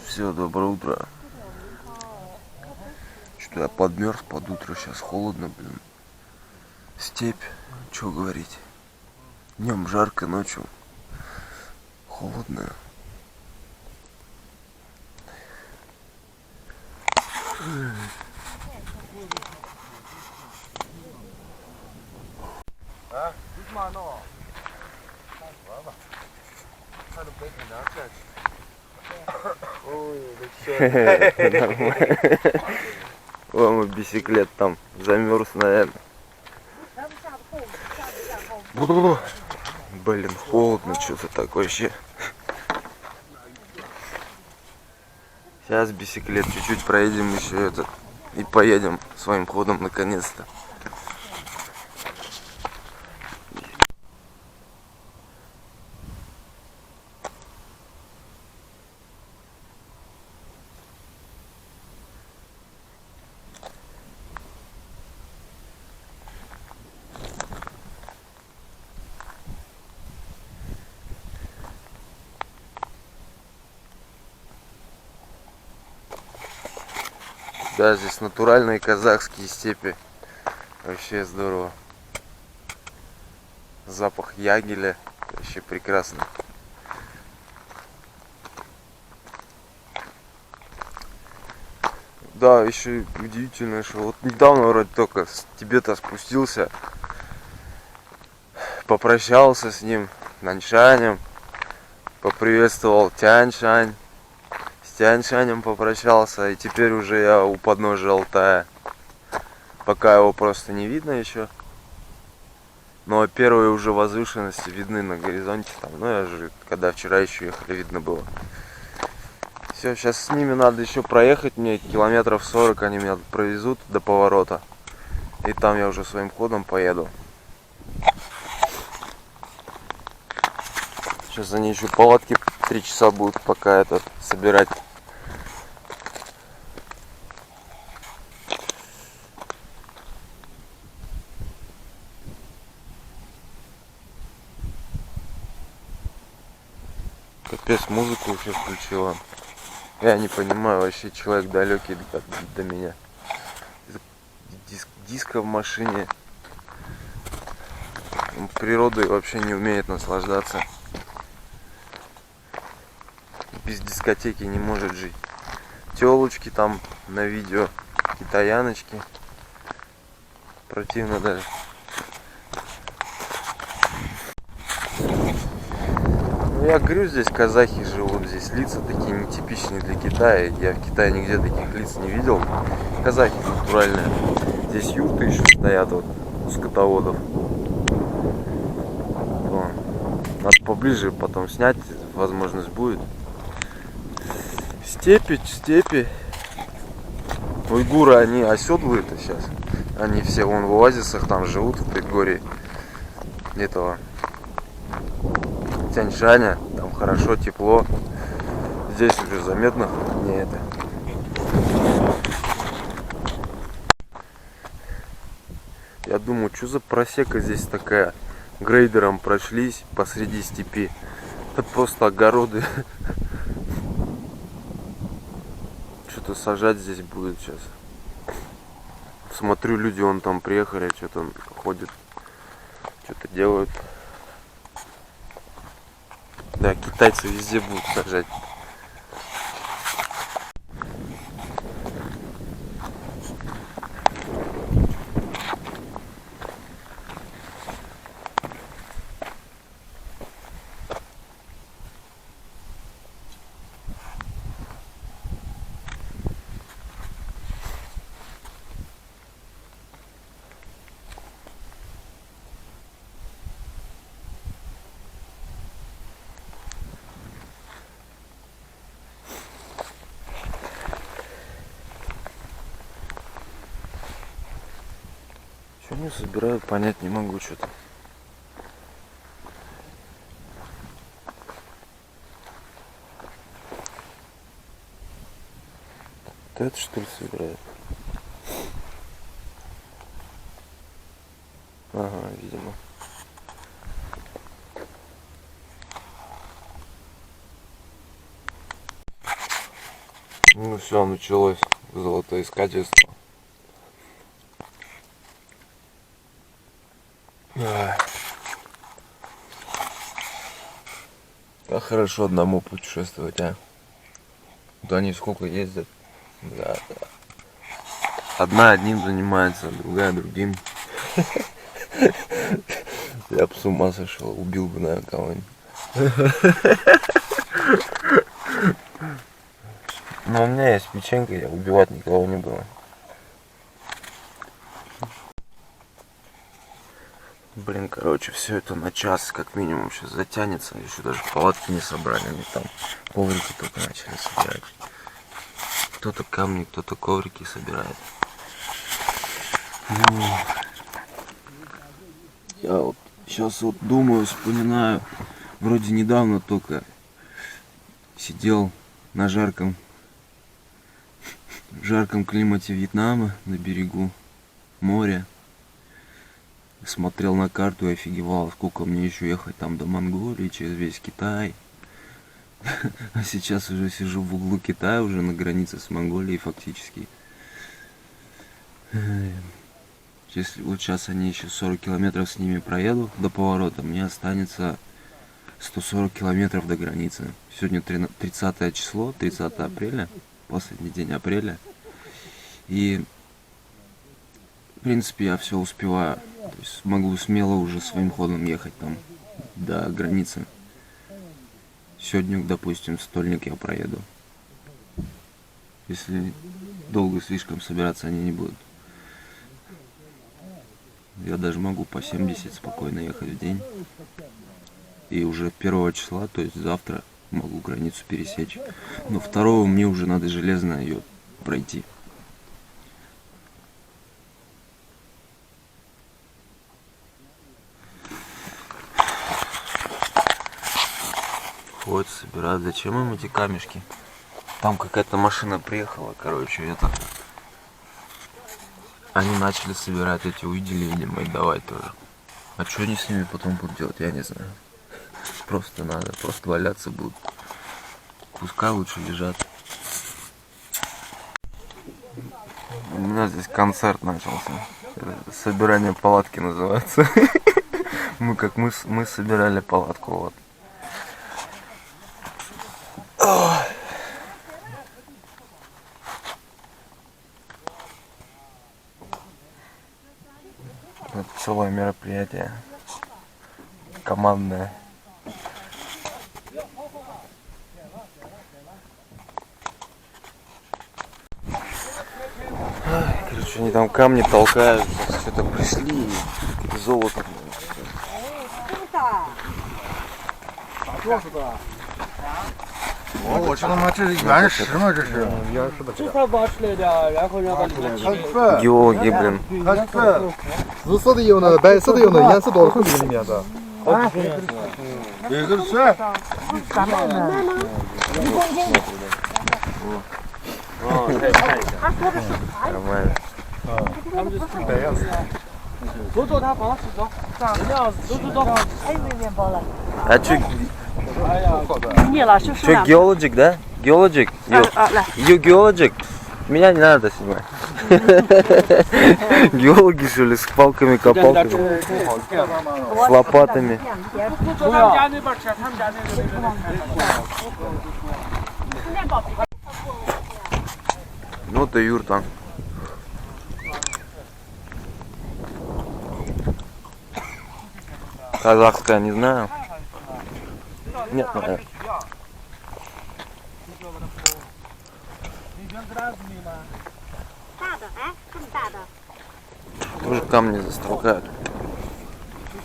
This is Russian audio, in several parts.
Все, доброе утро. Что я подмерз под утро, сейчас холодно, блин. Степь, что говорить. Днем жарко, ночью холодно. О, мой бисиклет там замерз, наверное. Блин, холодно что-то так вообще. Сейчас бисиклет чуть-чуть проедем еще этот и поедем своим ходом наконец-то. Да, здесь натуральные казахские степи. Вообще здорово. Запах ягеля. Вообще прекрасно. Да, еще удивительно, что вот недавно вроде только с Тибета спустился. Попрощался с ним, Наньшанем. Поприветствовал Тяньшань. С Тяньшанем попрощался, и теперь уже я у подножия Алтая. Пока его просто не видно еще. Но первые уже возвышенности видны на горизонте там. Ну я же, когда вчера еще ехали, видно было. Все, сейчас с ними надо еще проехать. Мне километров 40 они меня провезут до поворота. И там я уже своим ходом поеду. Сейчас они еще палатки 3 часа будут пока это собирать. Капец, музыку вообще включила. Я не понимаю, вообще человек далекий до меня. Диско в машине. Природой вообще не умеет наслаждаться. Без дискотеки не может жить. Телочки там на видео, китаяночки. Противно даже. Я говорю, здесь казахи живут, здесь лица такие нетипичные для Китая. Я в Китае нигде таких лиц не видел. Казахи натуральные. Здесь юрты еще стоят вот у скотоводов. Вон. Надо поближе потом снять, возможность будет. Степи. Уйгуры, они оседлые-то сейчас. Они все вон в оазисах там живут, в предгорье этого Тяньшаня, там хорошо, тепло. Здесь уже заметно не это. Я думаю, что за просека здесь такая? Грейдером прошлись посреди степи. Это просто огороды. Что-то сажать здесь будет сейчас. Смотрю, люди вон там приехали, что-то ходят, что-то делают. Да, китайцы везде будут сажать. Что они собирают, понять не могу что-то. Это что ли собирают? Ага, видимо. Ну все, началось золотоискательство. Как хорошо одному путешествовать, а? Вот они сколько ездят. Да. Одна одним занимается, другая другим. Я бы с ума сошел, убил бы, наверное, кого-нибудь. Но у меня есть печенька, я убивать никого не буду. Блин, короче, все это на час как минимум сейчас затянется. Еще даже палатки не собрали, они там коврики только начали собирать. Кто-то камни, кто-то коврики собирает. Ну, я вот сейчас вот думаю, вспоминаю, вроде недавно только сидел на в жарком климате Вьетнама на берегу моря. Смотрел на карту и офигевал, сколько мне еще ехать там до Монголии, через весь Китай. А сейчас уже сижу в углу Китая, уже на границе с Монголией фактически. Если вот сейчас они еще 40 километров с ними проеду до поворота, мне останется 140 километров до границы. Сегодня 30 число, 30 апреля, последний день апреля. И в принципе я все успеваю. То есть могу смело уже своим ходом ехать там до границы. Сегодня, допустим, стольник я проеду. Если долго слишком собираться они не будут. Я даже могу по 70 спокойно ехать в день. И уже 1 числа, то есть завтра, могу границу пересечь. Но 2 мне уже надо железно ее пройти. Вот собирают. Зачем им эти камешки? Там какая-то машина приехала, короче, это. Они начали собирать эти, увидели, видимо, и давай тоже. А что они с ними потом будут делать, я не знаю. Просто надо, просто валяться будут. Пускай лучше лежат. У меня здесь концерт начался. Собирание палатки называется. Мы собирали палатку, вот. Это целое мероприятие. Командное. Короче, они там камни толкают, что-то пришли, и золото.我知道吗？这是原石吗？这是原石的。这块挖出来的，然后让它Геологи, блин. 它是紫色的有呢，白色的有呢，颜色多了很多里面的。有个是。Нормально. 他们就是这样子。走走，他房子走，这样子，走走走。还有面包了。А чё, 哎呀，腻了，是不是？ чё геологик, да? Геологик? You geologic? Меня не надо снимать. Геологи, что ли, с палками-копалками, с лопатами. 走他们家那边吃，他们家那个。 Ну ты юрта. Казахская, не знаю. Нет, наверное. Тоже камни застолкают.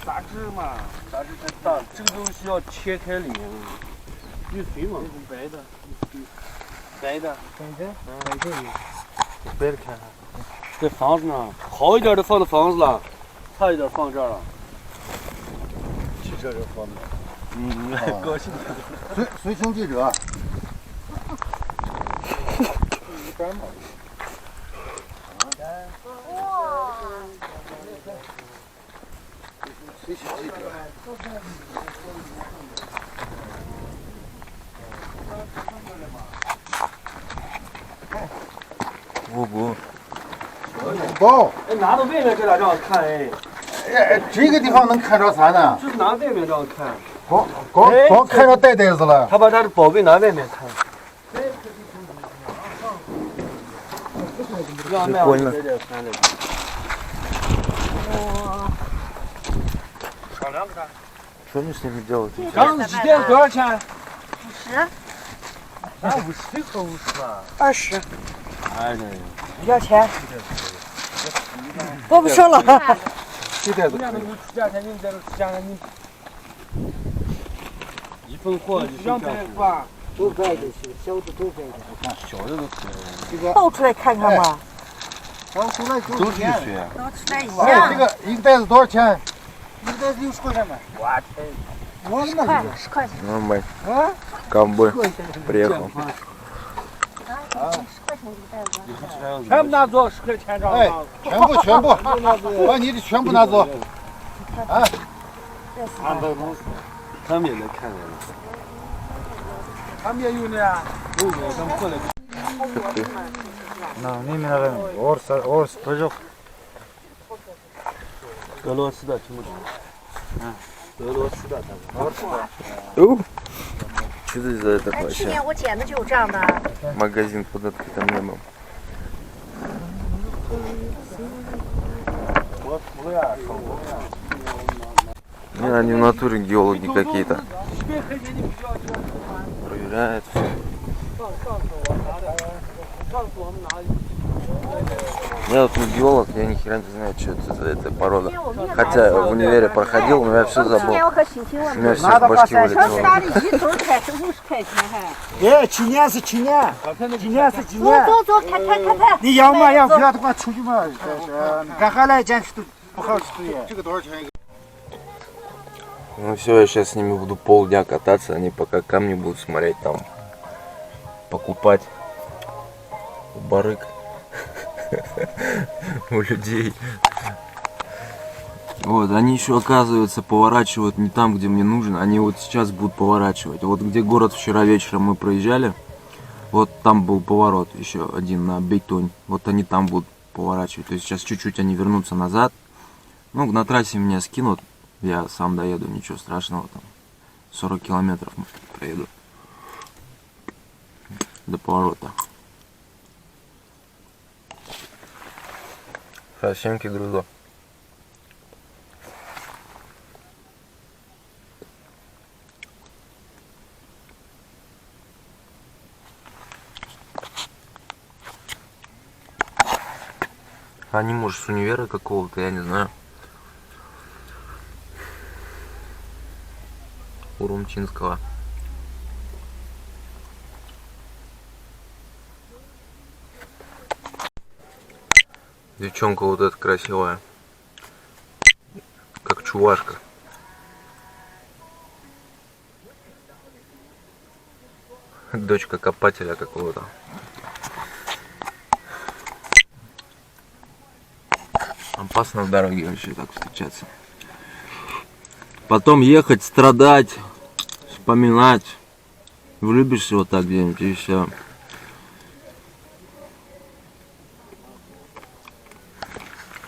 杂质嘛，杂质太大，这个东西要切开里面。玉髓嘛，白的，白的，白的看看。这房子呢，好一点的放到房子了，差一点放这儿了。去这就放的。高兴。随行记者。Ого. 包。哎，拿到外面给他这样看哎，哎，这个地方能看着啥呢？就是拿外面这样看，光看着袋子了。他把他的宝贝拿外面看。Прикольно. Что мне с ними делать? 刚子几点多少钱？ 50， 50和50嘛。 20，哎，要钱？我不说了。这袋子人家都出价钱，你在这出价钱，你一份货就200块，都白的是，小的都白的。小的都可以。倒出来看看吧。刚出来都是水啊。倒出来一哎，这样。个一个袋子多少钱？ 60块钱吧。我天！我10块，10块钱。 Нормально. Ковбой приехал. 10块钱一个袋子。全部拿走10块钱哎，全部，把你的全部拿走。啊，他们也来看来了。他们也有呢，有他们过来。 俄罗斯的听不懂。俄罗斯的他们。Что это за это 哎，去 вообще? 年我捡的就是这样的。 Магазин под открытым небом. Не, они в натуре геологи какие-то. Проверяют все. Я вот не геолог, я ни хера не знаю, что это за эта порода. Хотя в универе проходил, но я все 去 забыл. 年我可心情了 У。меня все с башки 上 вылетело. 大的一头开是50块钱还。哎，去年是去年，今年是今走年。走走，看看看看。你要嘛要不要的话出去嘛，干啥来捡去都不好吃的。这个多少钱一个？ Ну все, я сейчас с ними буду полдня кататься, они пока камни будут смотреть там, покупать у барыг, у людей. Вот, они еще, оказывается, поворачивают не там, где мне нужно, они вот сейчас будут поворачивать. Вот где город вчера вечером мы проезжали, вот там был поворот еще один на Бейтонь, вот они там будут поворачивать. То есть сейчас чуть-чуть они вернутся назад, ну, на трассе меня скинут. Я сам доеду, ничего страшного, там 40 километров проеду до поворота. Совсемки, друзья. Они, может, с универа какого-то, я не знаю. Урумчинского. Девчонка вот эта красивая, как чувашка. Дочка копателя какого-то. Опасно в дороге вообще так встречаться. Потом ехать, страдать, вспоминать. Влюбишься вот так где-нибудь и все.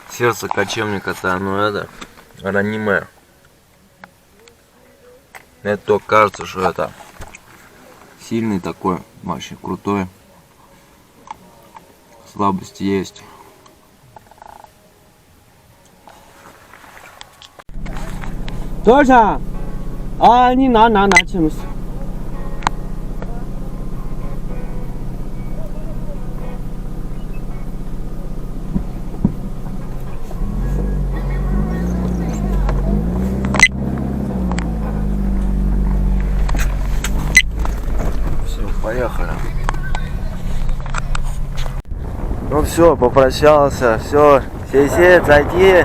Сердце кочевника-то оно это ранимое. Это только кажется, что это сильный такой, вообще крутой. Слабости есть.多少钱？啊，你拿去没事。Все, поехали. Ну все, попрощался, все, все, зайди.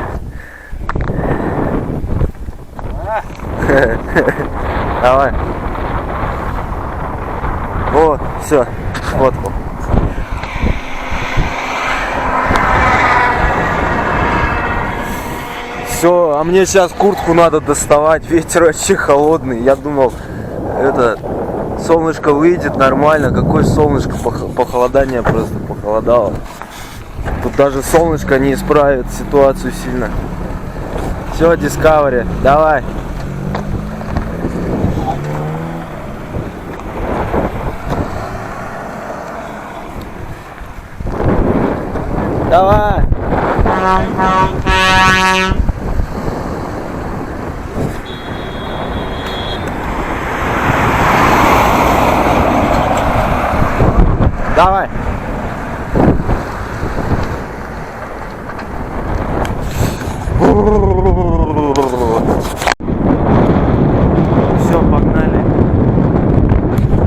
Давай. Вот, все, фотку. Все, а мне сейчас куртку надо доставать, ветер вообще холодный. Я думал, это солнышко выйдет нормально. Какое солнышко, похолодание просто похолодало. Тут даже солнышко не исправит ситуацию сильно. Все, Discovery, давай. Давай. Давай. Все, погнали.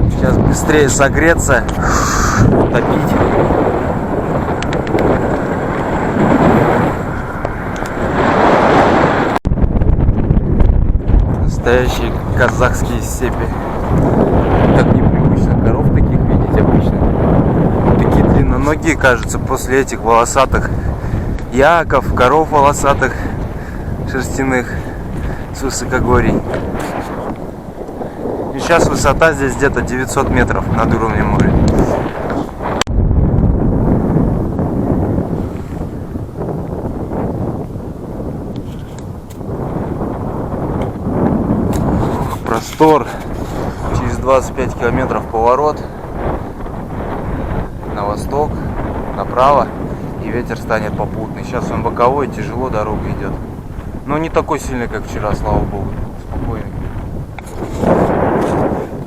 Сейчас быстрее согреться, топить. Настоящие казахские степи. Так непривычно коров таких видеть обычно. Такие длинноногие, кажется, после этих волосатых яков, коров волосатых, шерстяных с высокогорий. И сейчас высота здесь где-то 900 метров над уровнем моря. Простор. Через 25 километров поворот на восток, направо, и ветер станет попутный. Сейчас он боковой, тяжело дорога идет. Но не такой сильный, как вчера, слава богу. Спокойный.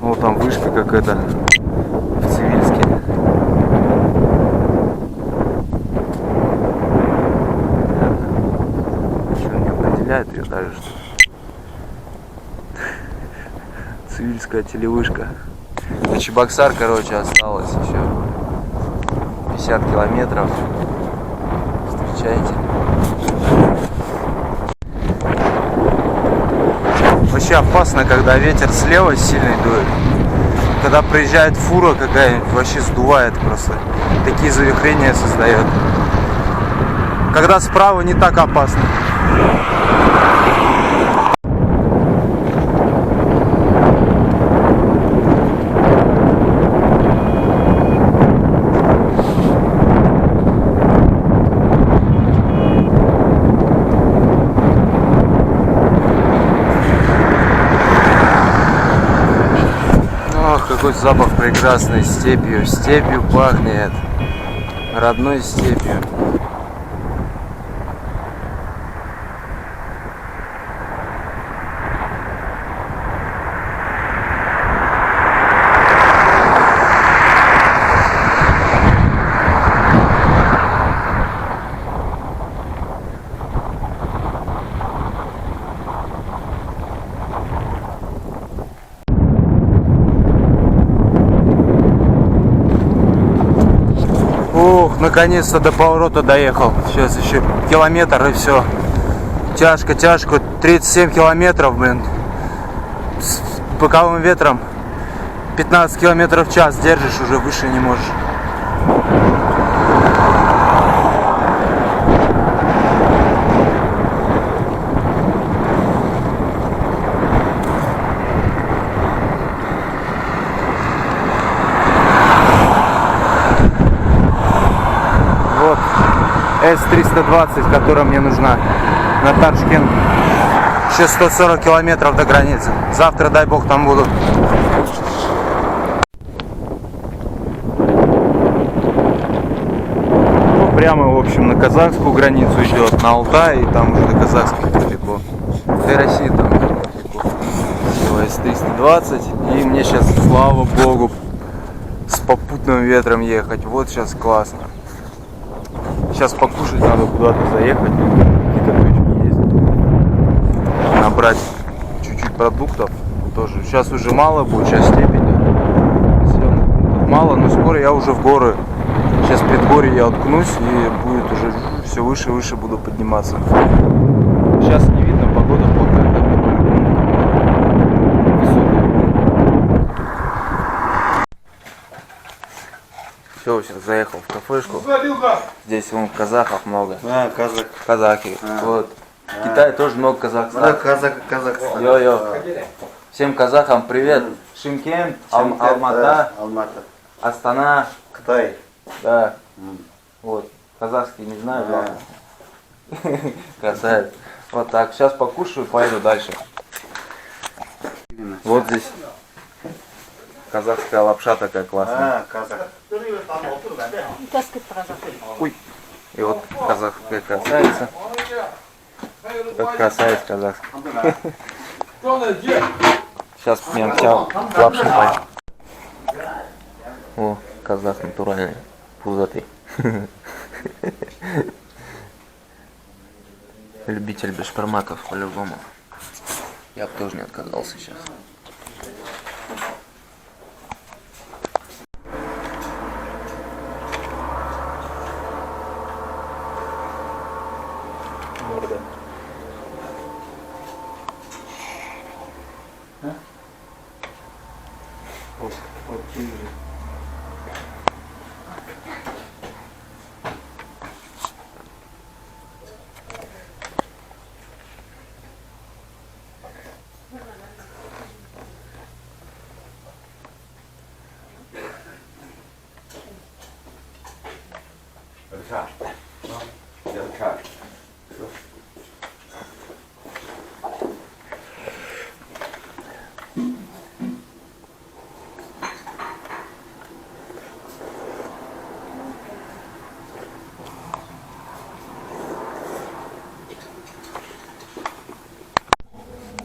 Вот там вышка какая-то в Цивильске. Что, не определяет ее даже, что ли? Цивильская телевышка. До Чебоксар, короче, осталось еще 50 километров. Встречайте. Вообще опасно, когда ветер слева сильный дует. Когда приезжает фура какая-нибудь, вообще сдувает просто. Такие завихрения создает. Когда справа не так опасно. Какой запах прекрасный, степью. Степью пахнет. Родной степью. Наконец-то до поворота доехал. Сейчас еще километр и все. Тяжко, тяжко. 37 километров, блин. С боковым ветром 15 километров в час держишь, уже выше не можешь. С-320, которая мне нужна на Ташкент. Еще 140 километров до границы. Завтра, дай бог, там буду. Ну, прямо, в общем, на казахскую границу идет, на Алтай, и там уже до казахских далеко. До России там далеко. С-320. И мне сейчас, слава богу, с попутным ветром ехать. Вот сейчас классно. Сейчас покушать надо, куда-то заехать, какие-то точки есть. Набрать чуть-чуть продуктов тоже. Сейчас уже мало будет, сейчас степень. Мало, но скоро я уже в горы. Сейчас в предгорье я уткнусь и будет уже все выше и выше буду подниматься. Сейчас не видно, погода плохая, так Все, сейчас заехал в кафешку. Здесь вон казахов много. А, казак. Казахи. Вот. В Китае тоже много казахстанцев. Казахстан. Йо-йо. Всем казахам привет. Шымкент, Алмата, Алмата. Астана. Кытай. Да. Вот. Казахский не знаю, ладно. Красавец. Вот так. Сейчас покушаю, поеду дальше. Вот здесь казахская лапша такая классная. казах. Таскать показал. Ой. И вот казахская красавица. Как красавец казахский. Сейчас мямчал лапши поем. О, казах натуральный. Пузатый. Любитель бешпармаков по-любому. Я бы тоже не отказался сейчас.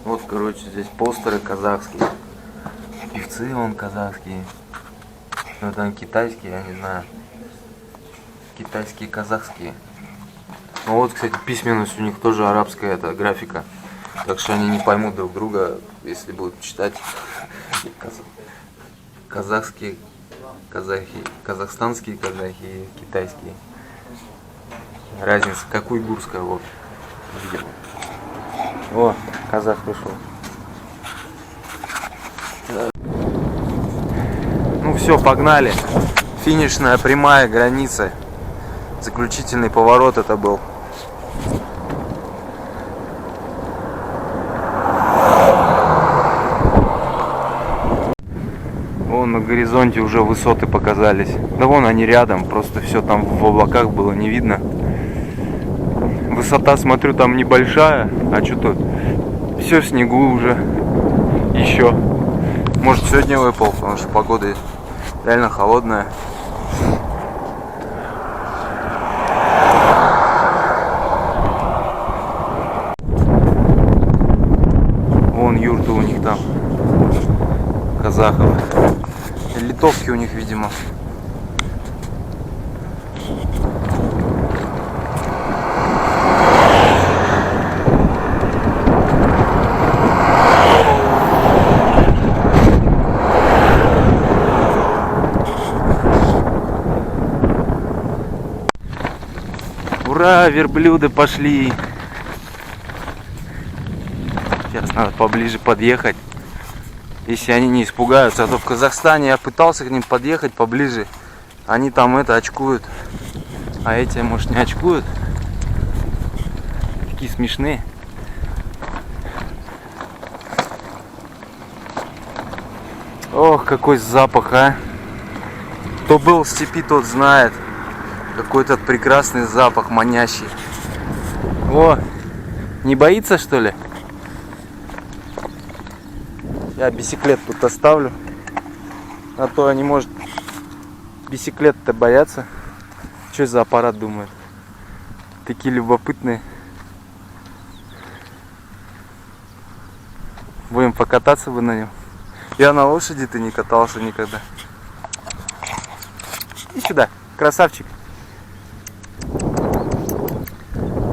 Вот, короче, здесь постеры казахские. Певцы вон казахские. Ну, там китайские, я не знаю. Китайские, казахские. Ну вот, кстати, письменность у них тоже арабская, это графика. Так что они не поймут друг друга, если будут читать. Казахские, казахи, казахстанские казахи, китайские. Разница, как уйгурская, вот. Видимо. О, казах пришел. Ну все, погнали. Финишная прямая граница. Заключительный поворот это был. Вон на горизонте уже высоты показались. Да вон они рядом, просто все там в облаках было не видно. Высота, смотрю, там небольшая, а что-то все в снегу уже. Еще. Может, сегодня выпал, потому что погода реально холодная. Вон юрты у них там. Казахов. Литовки у них, видимо. Ура, верблюды пошли. Сейчас надо поближе подъехать. Если они не испугаются. А то в Казахстане я пытался к ним подъехать поближе. Они там это очкуют. А эти, может, не очкуют. Такие смешные. Ох, какой запах, а. Кто был в степи, тот знает. Какой-то прекрасный запах, манящий. О, не боится, что ли? Я бисиклет тут оставлю. А то они, может, бисиклет-то боятся. Что за аппарат, думают? Такие любопытные. Будем покататься бы на нем. Я на лошади-то не катался никогда. Иди сюда, красавчик.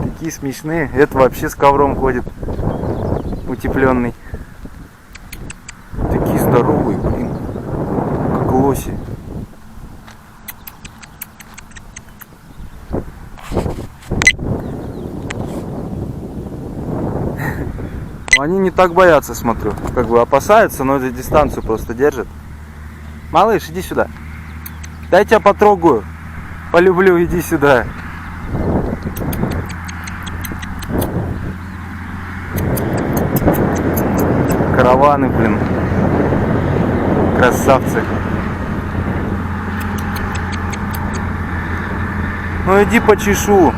Такие смешные. Это вообще с ковром ходит. Утепленный. Такие здоровые, блин. Как лоси. Они не так боятся, смотрю. Как бы опасаются, но за дистанцию просто держат. Малыш, иди сюда. Дай тебя потрогаю. Полюблю, иди сюда. Болваны, блин. Красавцы. Ну иди почешу.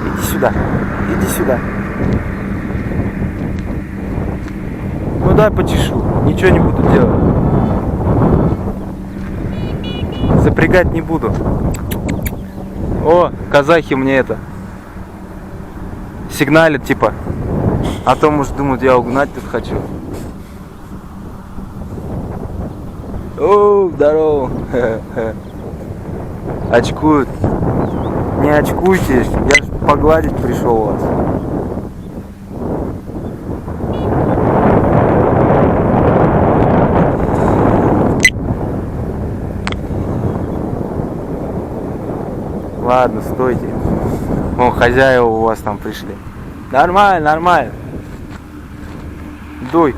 Иди сюда. Иди сюда. Ну дай почешу. Ничего не буду делать. Запрягать не буду. О, казахи мне это сигналят, типа. А то, может, думают, я угнать тут хочу. О, здорово. Очкуют. Не очкуйтесь, я ж погладить пришел вас. Ладно, стойте. О, хозяева у вас там пришли. Нормально, нормально. Дуй.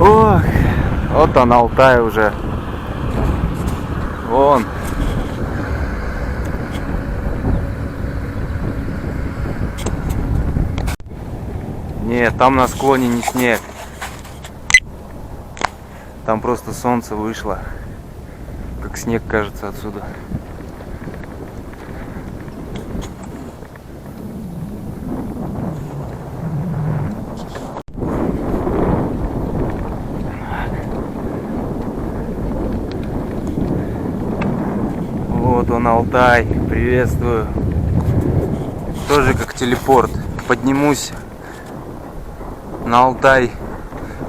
Ох, вот он, Алтай уже. Вон. Нет, там на склоне не снег. Там просто солнце вышло. Как снег кажется отсюда. Вот он, Алтай, приветствую. Тоже как телепорт. Поднимусь на Алтай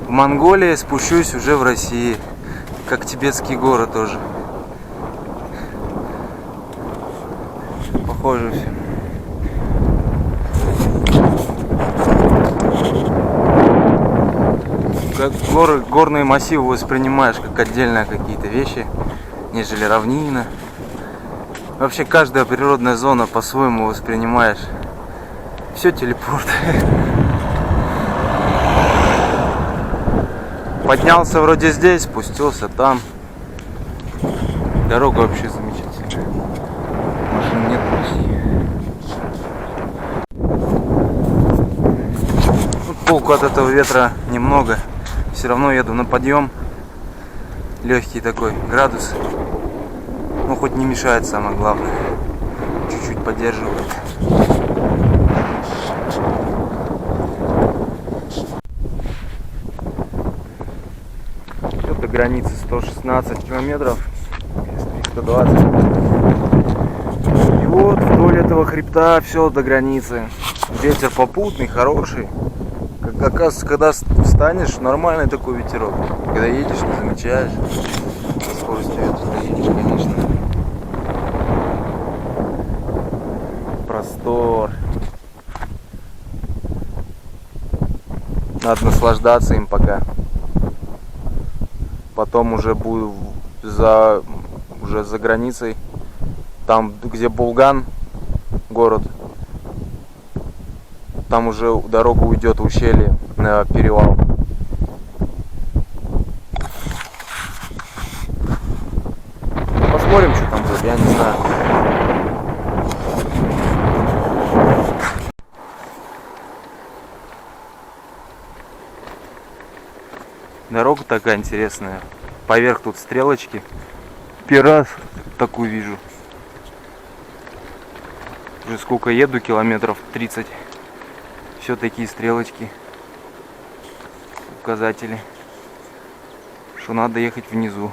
в Монголии, спущусь уже в России. Как тибетский город тоже. Похоже все. Как горные массивы воспринимаешь как отдельные какие-то вещи, нежели равнина. Вообще каждая природная зона по-своему воспринимаешь. Все телепорт. Поднялся вроде здесь, спустился там. Дорога вообще замечательная. Машин нет почти. Вот толку от этого ветра немного. Все равно еду на подъем. Легкий такой градус. Ну хоть не мешает, самое главное. Чуть-чуть поддерживает. Тут до границы 116 километров. 120. И вот вдоль этого хребта все до границы. Ветер попутный, хороший. Как оказывается, когда встанешь, нормальный такой ветерок. Когда едешь, не замечаешь. Со скоростью ветра едешь, конечно. Простор. Надо наслаждаться им пока. Потом уже буду уже за границей. Там, где Булган, город. Там уже дорога уйдет в ущелье на перевал. Посмотрим, что там будет, я не знаю. Дорога такая интересная. Поверх тут стрелочки. Первый раз такую вижу. Уже сколько еду, километров 30. Все такие стрелочки. Указатели. Что надо ехать внизу.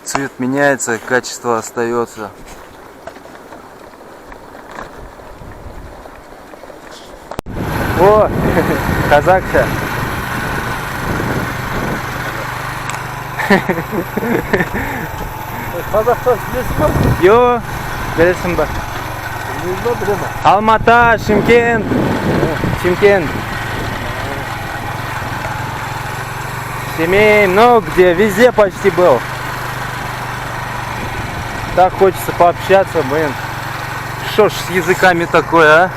Цвет меняется, качество остается. Yo, Kazakça. Kazak'tan bilesi var mı? Yo, bilesin bak. Bilmem bilemem. Almata, Шымкент. Шымкент. Семей, ну где, везде почти был. Так хочется пообщаться, блин. Что ж с языками такое, а?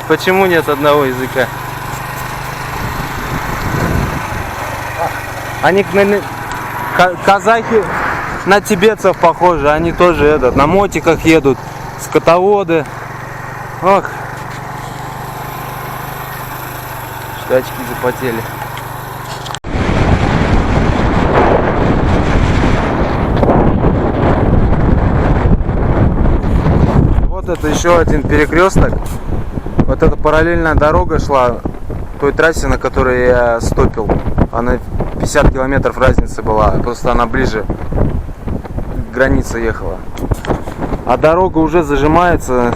Почему нет одного языка? Они казахи на тибетцев похожи, они тоже на мотиках едут, скотоводы. Ох, что очки запотели. Вот это еще один перекресток. Вот эта параллельная дорога шла той трассе, на которой я стопил. Она 50 километров разница была, просто она ближе к границе ехала. А дорога уже зажимается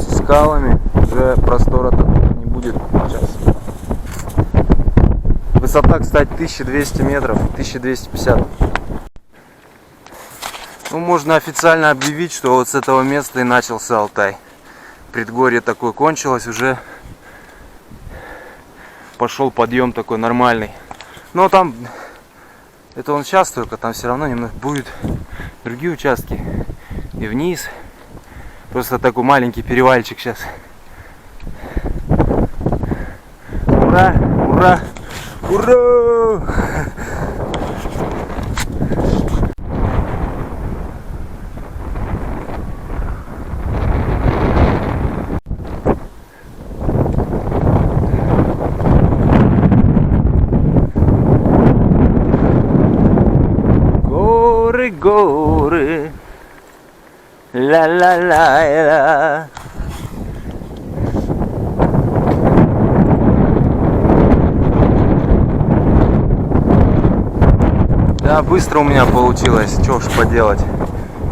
скалами, уже простора не будет сейчас. Высота, кстати, 1200 метров, 1250. Ну, можно официально объявить, что вот с этого места и начался Алтай. Предгорье такое кончилось, уже пошел подъем такой нормальный. Но там, это он сейчас только, там все равно немного будет другие участки. И вниз. Просто такой маленький перевальчик сейчас. Ура! Ура! Ура! Горы, ла-ла-ла-ла. Да, быстро у меня получилось, что ж поделать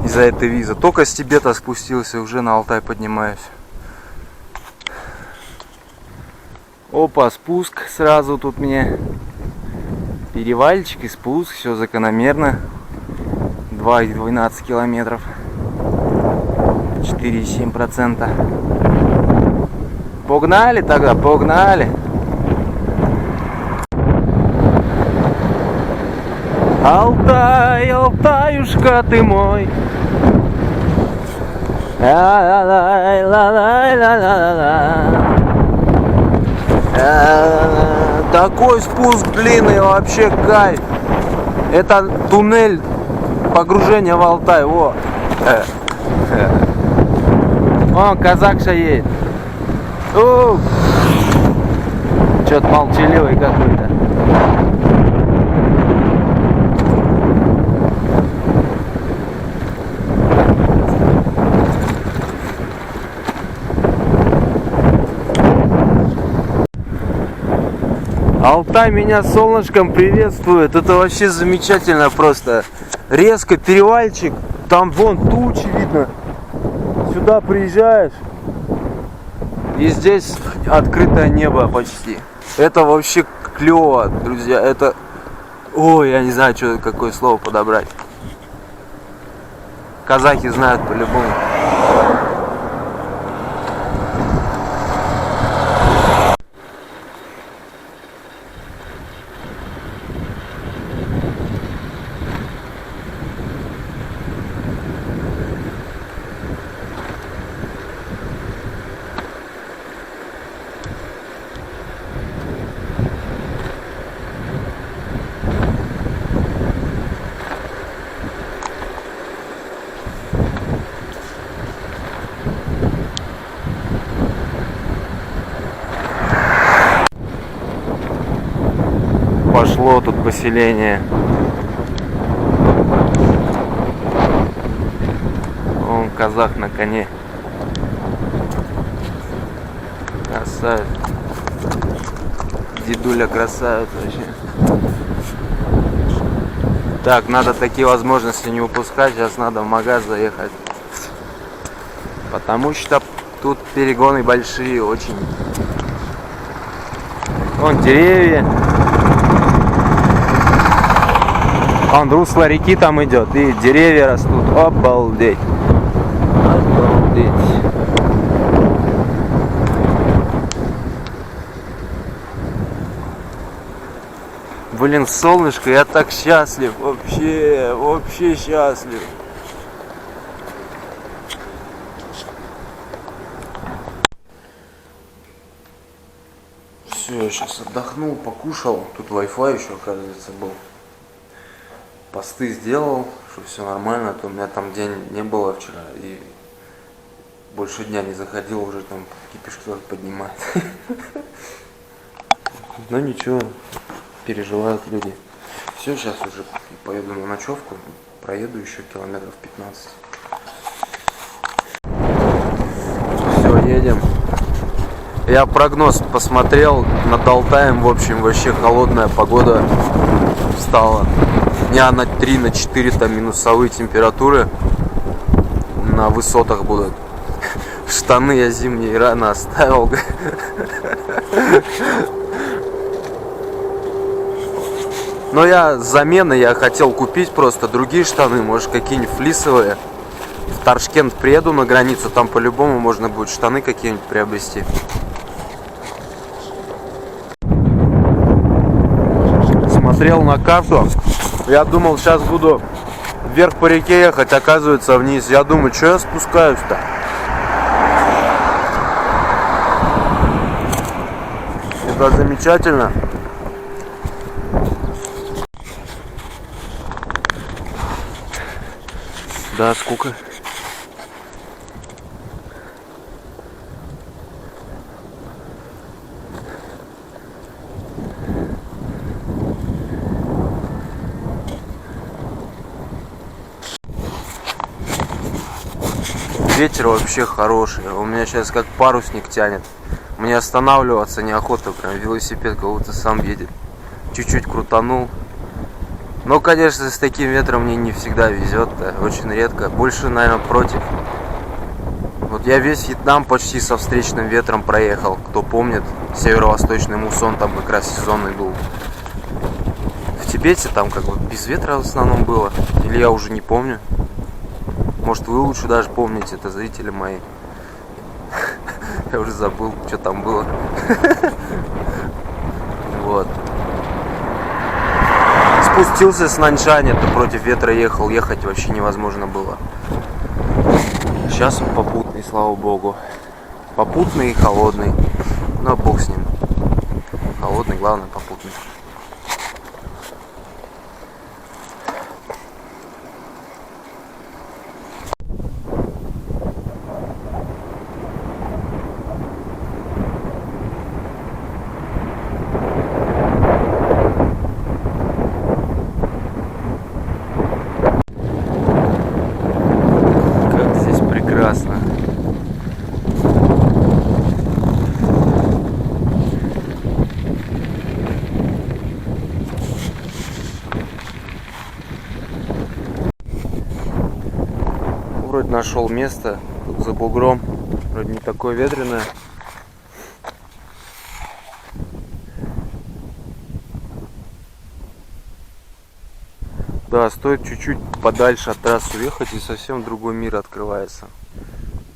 из-за этой визы. Только с Тибета спустился, уже на Алтай поднимаюсь. Опа, спуск сразу тут мне. Перевальчик и спуск, все закономерно. 2,12 километров. 4,7%. Погнали тогда, погнали. Алтай, Алтаюшка ты мой. Такой спуск длинный, вообще кайф. Это туннель погружения в Алтай. Во. О, казакша едет. Что-то молчаливый какой-то. Алтай меня солнышком приветствует. Это вообще замечательно просто. Резко перевальчик. Там вон тучи видно. Сюда приезжаешь. И здесь открытое небо почти. Это вообще клево, друзья. Это... Ой, я не знаю, что, какое слово подобрать. Казахи знают по-любому. Пошло тут поселение. Вон казах на коне. Красавец. Дедуля красавец вообще. Так, надо такие возможности не упускать. Сейчас надо в магаз заехать. Потому что тут перегоны большие очень. Вон деревья. Вон русло реки там идет. И деревья растут. Обалдеть. Обалдеть. Блин, солнышко, я так счастлив. Вообще счастлив. Все, я сейчас отдохнул, покушал. Тут Wi-Fi еще, оказывается, был. Посты сделал, что все нормально, а то у меня там день не было вчера. И больше дня не заходил, уже там кипиш кто-то поднимает. Но ничего, переживают люди. Все, сейчас уже поеду на ночевку. Проеду еще километров 15. Все, едем. Я прогноз посмотрел, над Алтаем, в общем, вообще холодная погода стала. Дня на 3-4 там минусовые температуры на высотах будут. Штаны я зимние рано оставил. Но я замены я хотел купить просто другие штаны, может какие-нибудь флисовые. В Ташкент приеду на границу, там по-любому можно будет штаны какие-нибудь приобрести. Смотрел на карту, я думал, сейчас буду вверх по реке ехать, оказывается вниз. Я думаю, что я спускаюсь-то? Это замечательно. Да, сколько? Ветер вообще хороший. У меня сейчас как парусник тянет. Мне останавливаться неохота. Прям велосипед как будто сам едет. Чуть-чуть крутанул. Но, конечно, с таким ветром мне не всегда везет. Очень редко. Больше, наверное, против. Вот я весь Вьетнам почти со встречным ветром проехал. Кто помнит, северо-восточный муссон там как раз сезонный был. В Тибете там как бы без ветра в основном было. Или я уже не помню. Может, вы лучше даже помните, это зрители мои. Я уже забыл, что там было. Вот. Спустился с Наньшаня, то против ветра ехал. Ехать вообще невозможно было. Сейчас он попутный, слава богу. Попутный и холодный. Ну, бог с ним. Холодный, главное, попутный. Прекрасно. Вроде нашел место тут за бугром. Вроде не такое ветреное. Да, стоит чуть-чуть подальше от трассы уехать, и совсем другой мир открывается.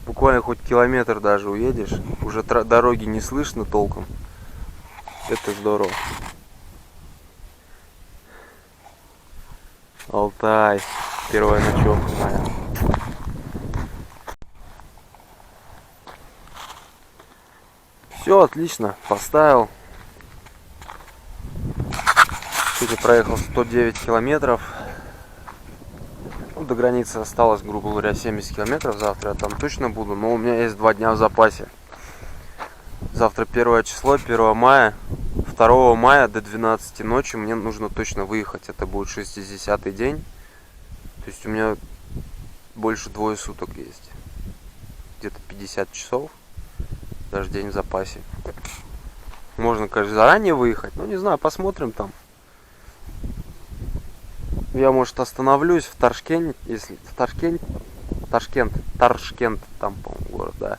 Буквально хоть километр даже уедешь, уже дороги не слышно толком. Это здорово. Алтай. Первая ночевка моя. Все, отлично. Поставил. Сегодня проехал 109 километров. До границы осталось, грубо говоря, 70 километров. Завтра я там точно буду, но у меня есть 2 дня в запасе. Завтра 1 число, 1 мая. 2 мая до 12 ночи мне нужно точно выехать. Это будет 60-й день. То есть у меня больше 2 суток есть. Где-то 50 часов. Даже день в запасе. Можно, конечно, заранее выехать, но не знаю, посмотрим там. Я, может, остановлюсь в Ташкенте, если в Ташкент, там, по-моему, долларов, да.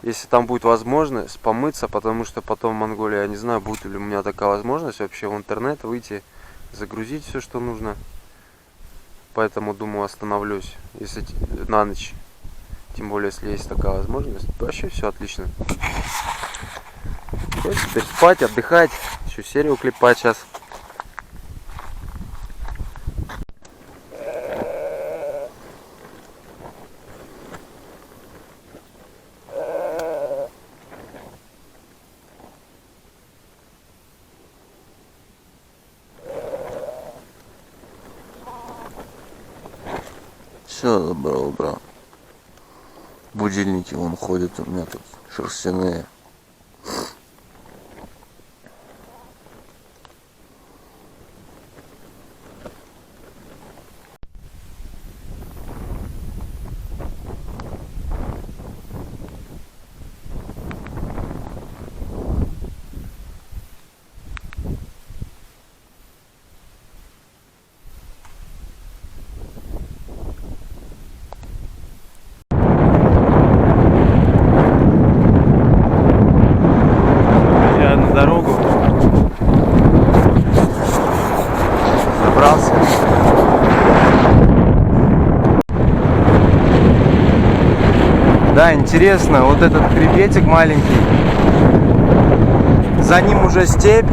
Если там будет возможность помыться, потому что потом в Монголии, я не знаю, будет ли у меня такая возможность вообще в интернет выйти, загрузить все, что нужно. Поэтому, думаю, остановлюсь, если на ночь. Тем более, если есть такая возможность. Вообще все отлично. Все, теперь спать, отдыхать. Еще серию клепать сейчас. Все убрал. Будильники вон ходят у меня тут шерстяные. Дорогу забрался. Да, интересно, вот этот хребетик маленький, за ним уже степь,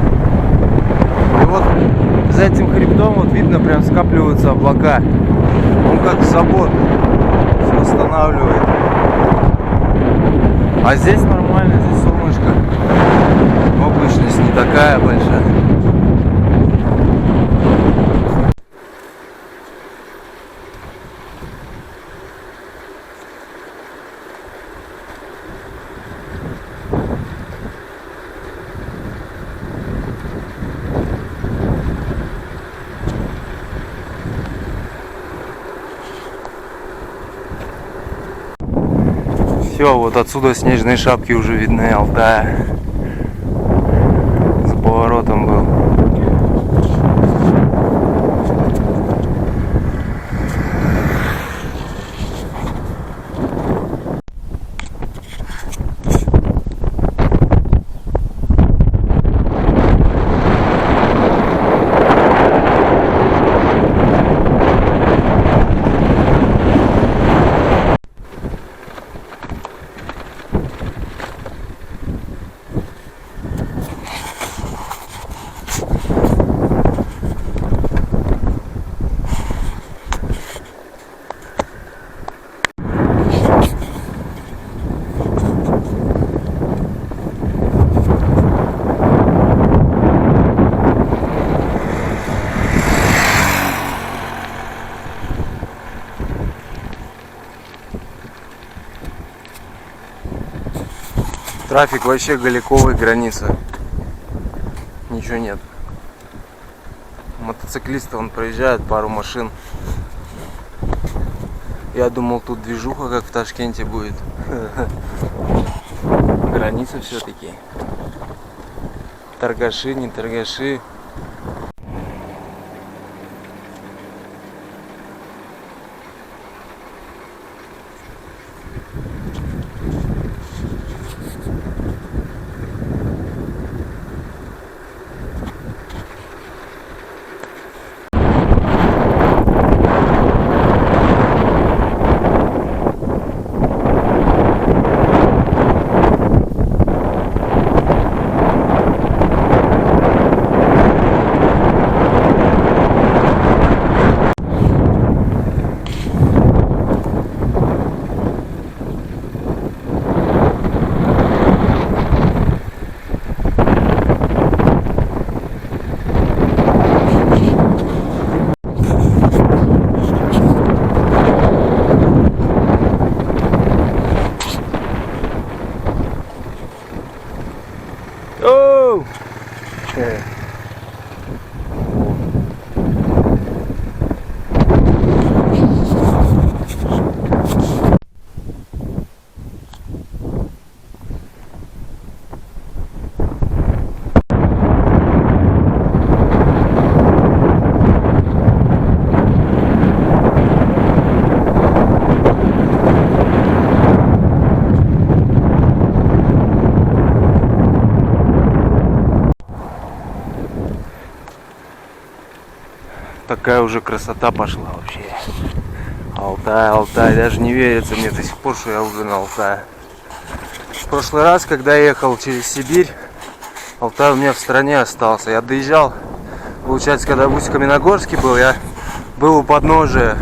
и вот за этим хребтом вот видно, прям скапливаются облака. Он как забор все останавливает. А здесь нормально, здесь солнышко. Облачность не такая большая. Все, вот отсюда снежные шапки уже видны Алтая. За поворотом был. Трафик вообще Галиковой граница. Ничего нет. Мотоциклисты вон проезжают, пару машин. Я думал, тут движуха, как в Ташкенте будет. Граница все-таки. Торгаши, не торгаши. такая уже красота пошла вообще. Алтай, Алтай, даже не верится мне до сих пор, что я уже на Алтае. В прошлый раз, когда я ехал через Сибирь, Алтай у меня в стране остался. Я доезжал, получается, когда в Усть-Каменогорске был, я был у подножия,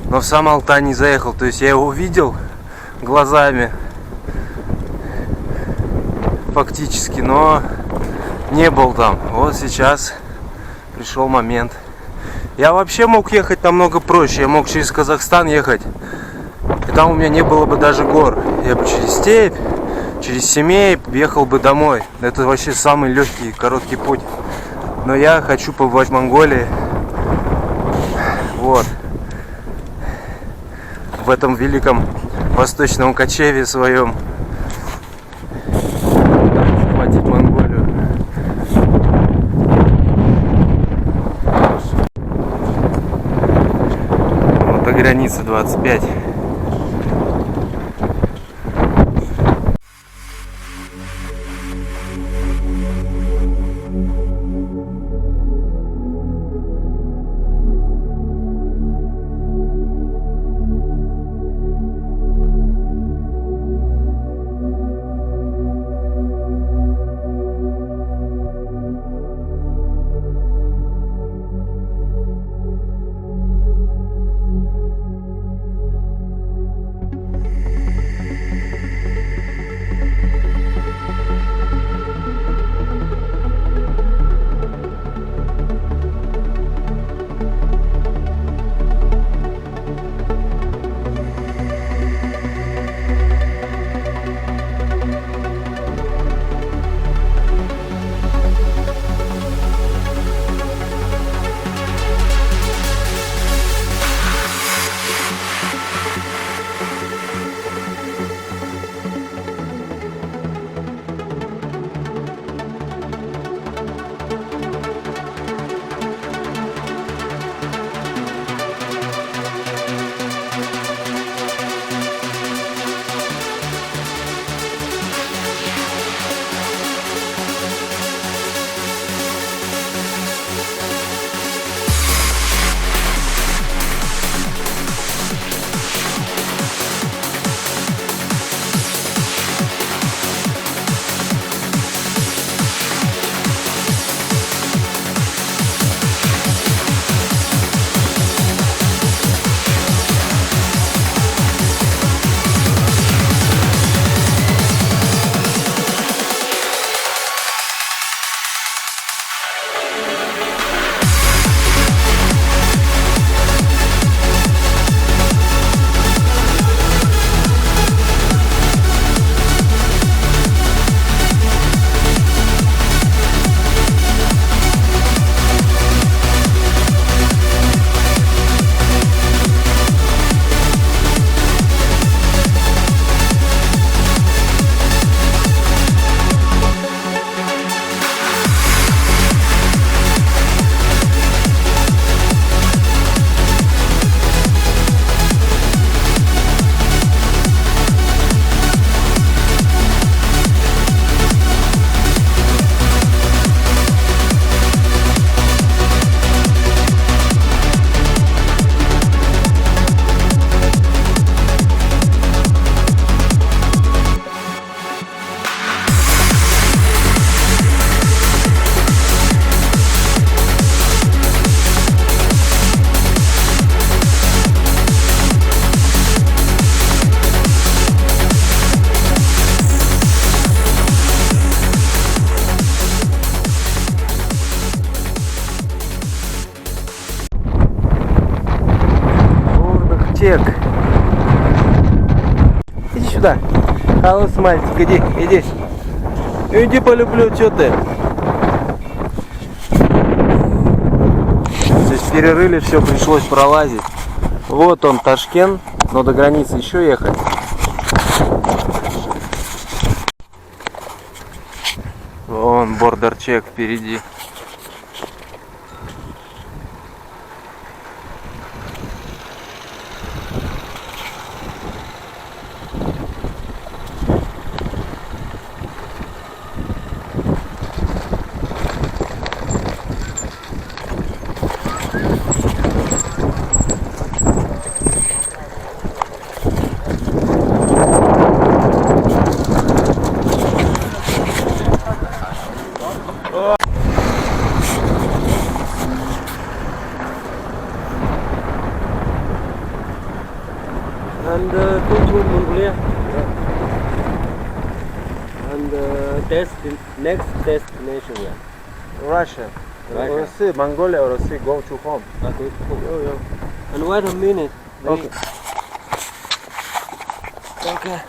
но в сам Алтай не заехал. То есть я его видел глазами, фактически, но не был там. Вот сейчас пришел момент. Я вообще мог ехать намного проще. Я мог через Казахстан ехать, и там у меня не было бы даже гор. Я бы через степь, через Семей ехал бы домой. Это вообще самый легкий и короткий путь. Но я хочу побывать в Монголии. Вот. В этом великом восточном кочевье своем. Захватить Монголию. Вот до границы 25. Чек. Иди сюда. Алос, мальчик, иди, иди. Ну иди полюблю, что ты? Здесь перерыли, все, пришлось пролазить. Вот он, Ташкент, но до границы еще ехать. Вон бордер-чек впереди. next destination where? Russia. Russia. Russia, Mongolia, Russia, go to home. Okay, cool. And wait a minute. Okay. Okay.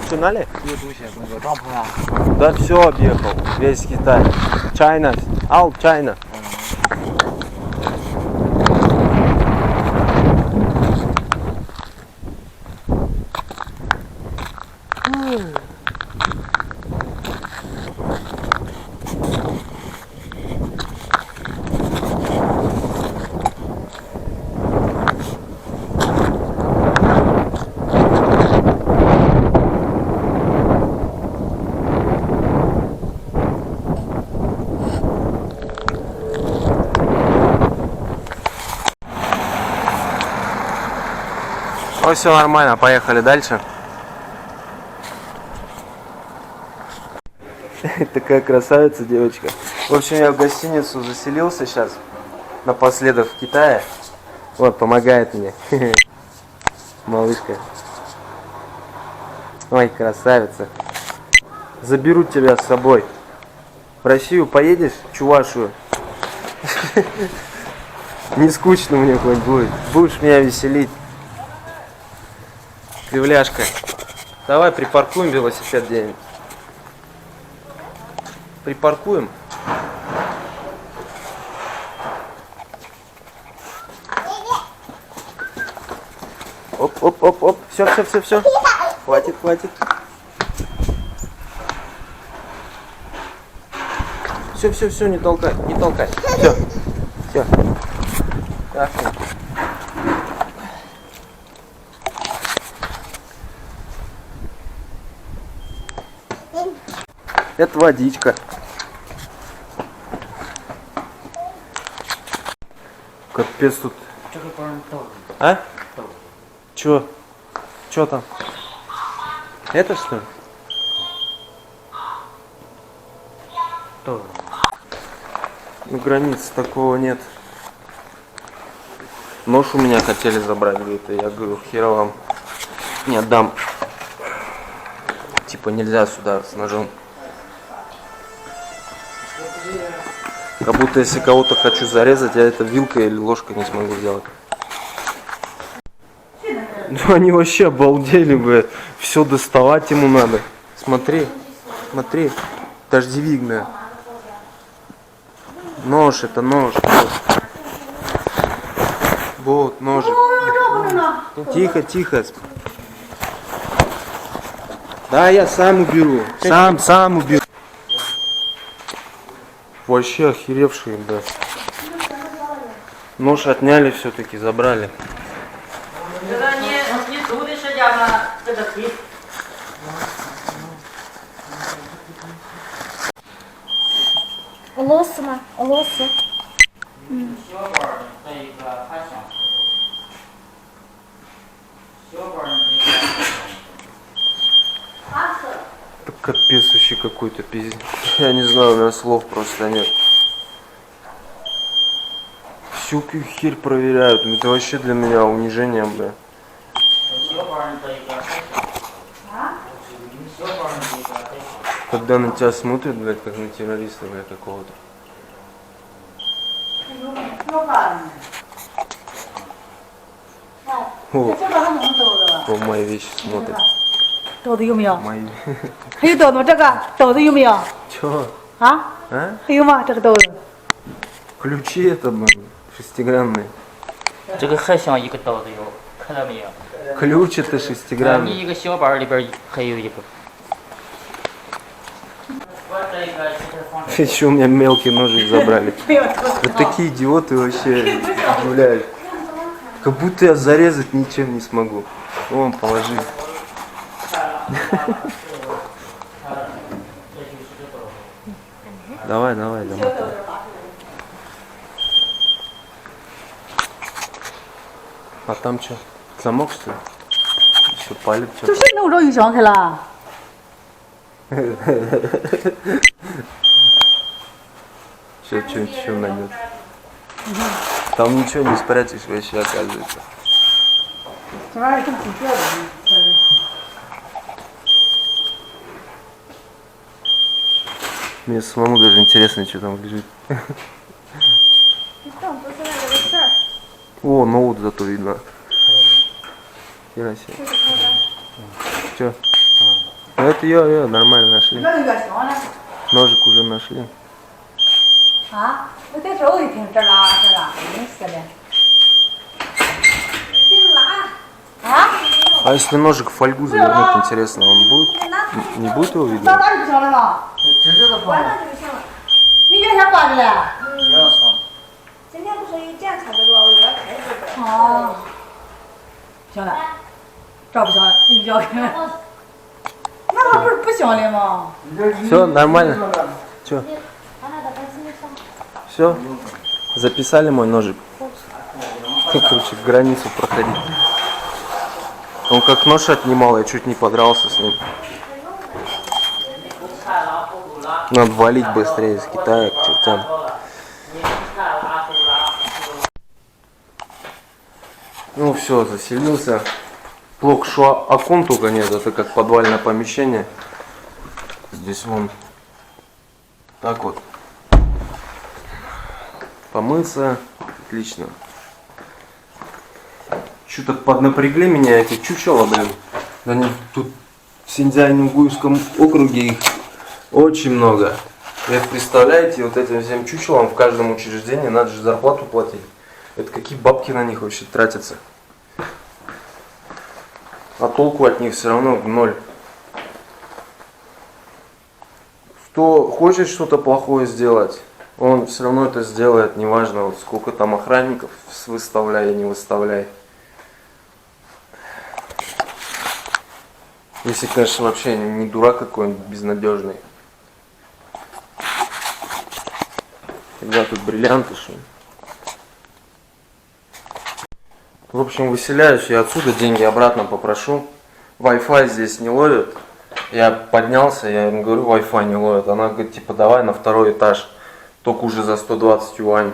Финале? Да все объехал, весь Китай. China, all China. Ой, все нормально, поехали дальше. Такая красавица девочка. В общем, я в гостиницу заселился сейчас. Напоследок в Китае. Вот, помогает мне. Малышка. Ой, красавица. Заберу тебя с собой. В Россию поедешь, Чувашию? Не скучно мне хоть будет. Будешь меня веселить. Кривляшка. Давай припаркуем велосипед где-нибудь. Припаркуем. Оп, оп, оп, оп. Все. Хватит. Все, не толкай. Все. Так. Это водичка. Капец тут. А? Чё там? Это что ли? Ну, границы такого нет. Нож у меня хотели забрать, говорит, я говорю, хера вам не отдам. Типа нельзя сюда с ножом. Как будто если кого-то хочу зарезать, я это вилкой или ложкой не смогу сделать. Ну они вообще обалдели бы. Все доставать ему надо. Смотри. Дождевик, да. Нож, это нож. Вот, ножик. Тихо. Да, я сам уберу. Сам уберу. Вообще охеревшие, да. Нож отняли все-таки, забрали. Лосы. Это капец вообще какой-то пиздец. Я не знаю, у меня слов просто нет. Всю херь проверяют. Это вообще для меня унижение, бля. Когда на тебя смотрят, блядь, как на террориста, блядь, какого-то. О, мои вещи смотрят. 抖的有没有？ Мои. 还有抖的吗？这个抖的有没有？ Чё? 啊？ А? 还有吗？这个抖的？ Ключи это, блин, шестигранные. 这个还像一个刀子哟。看到没有？ Ключ это 6-граммный. 你一个小包里边还有一个。我这个是放 Еще у меня мелкий ножик забрали. 没有多 Вот такие идиоты вообще гуляют. Как будто я зарезать ничем не смогу. Вон, положи. Давай, давай, давай. А там что? Замок что ли? Что палит 就 что? 是弄着雨上去了。 Сейчас что-нибудь еще найдет. Там ничего не спрячешь вообще, оказывается. 这玩意儿更挺热的。 Мне самому даже интересно, что там лежит. О, ноут зато видно. Хера себе. Че? Это я, нормально нашли. 那个行了。 Ножик уже нашли. 啊，我在这我一听这拉这拉，真是的。这拉啊？ А если ножик в фольгу завернуть, интересно, он будет? Не будет его 到 видно? 哪就行了嘛？ 直接的放。 你原先挂的嘞？不要放。 今天不是有检查的吗？我要开这个。哦，行了，这不行了，你交给我。那不是不行了吗？ Все, нормально. Че? Все? Записали мой ножик? Короче, границу проходить. Он как нож отнимал, я чуть не подрался с ним. Надо валить быстрее из Китая к чертям. Ну все, заселился. Плохо, что окон только нет, это как подвальное помещение. Здесь вон так вот. Помыться. Отлично. Что-то поднапрягли меня эти чучела, блин. Они тут в Синьцзянь-Угуйском округе их очень много. И это, представляете, вот этим всем чучелам в каждом учреждении надо же зарплату платить. Это какие бабки на них вообще тратятся. А толку от них все равно ноль. Кто хочет что-то плохое сделать, он все равно это сделает, неважно, вот сколько там охранников выставляй и не выставляй. Если, конечно, вообще не дурак какой-нибудь безнадежный. Тогда тут бриллианты, что ли. В общем, выселяюсь я отсюда, деньги обратно попрошу. Wi-Fi здесь не ловит. Я поднялся, я им говорю, Wi-Fi не ловит. Она говорит, типа, давай на второй этаж, только уже за 120 юань.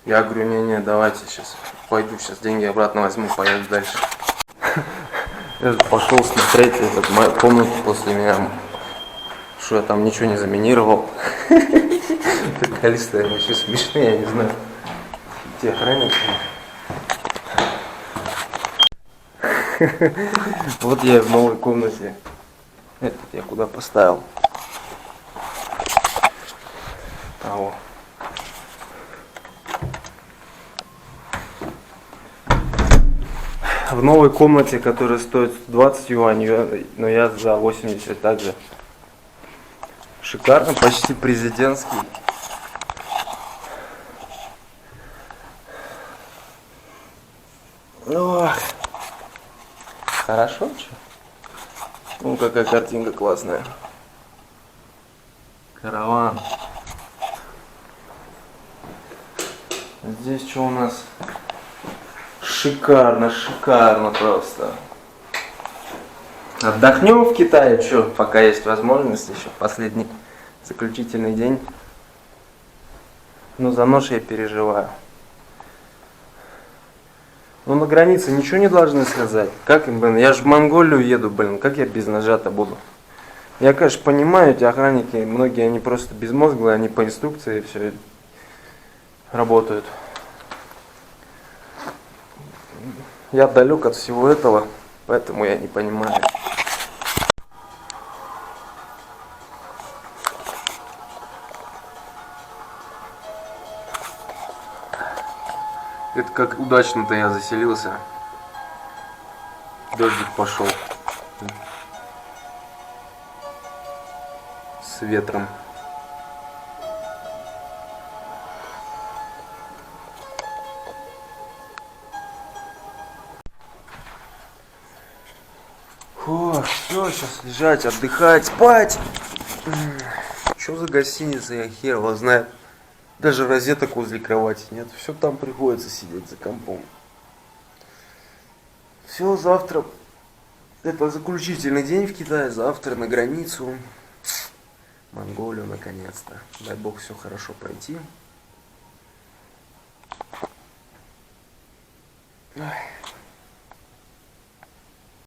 Я говорю, не-не, давайте сейчас пойду, сейчас деньги обратно возьму, поеду дальше. Я пошел смотреть мою комнату после меня, что я там ничего не заминировал. Приколисты, они еще смешные, я не знаю. Те охранники. Вот я в новой комнате. Этот я куда поставил? Того. В новой комнате, которая стоит 20 юаней, но я за 80 также. Шикарно, почти президентский. Ох. Хорошо, что? Ну, какая картинка классная. Караван. Здесь что у нас? Шикарно, шикарно просто. Отдохнем в Китае, что, пока есть возможность, еще последний заключительный день. Но за нож я переживаю. Ну на границе ничего не должны сказать. Как им, блин, я же в Монголию еду, блин, как я без ножа-то буду? Я, конечно, понимаю, эти охранники, многие они просто безмозглые, они по инструкции все работают. Я далек от всего этого, поэтому я не понимаю. Это как удачно-то я заселился. Дождик пошел. С ветром. Фу, все, сейчас лежать, отдыхать, спать. Что за гостиница, я хер его знает. Даже розеток возле кровати нет. Все там приходится сидеть за компом. Все, завтра. Это заключительный день в Китае. Завтра на границу. Монголию, наконец-то. Дай бог все хорошо пройти. Ой.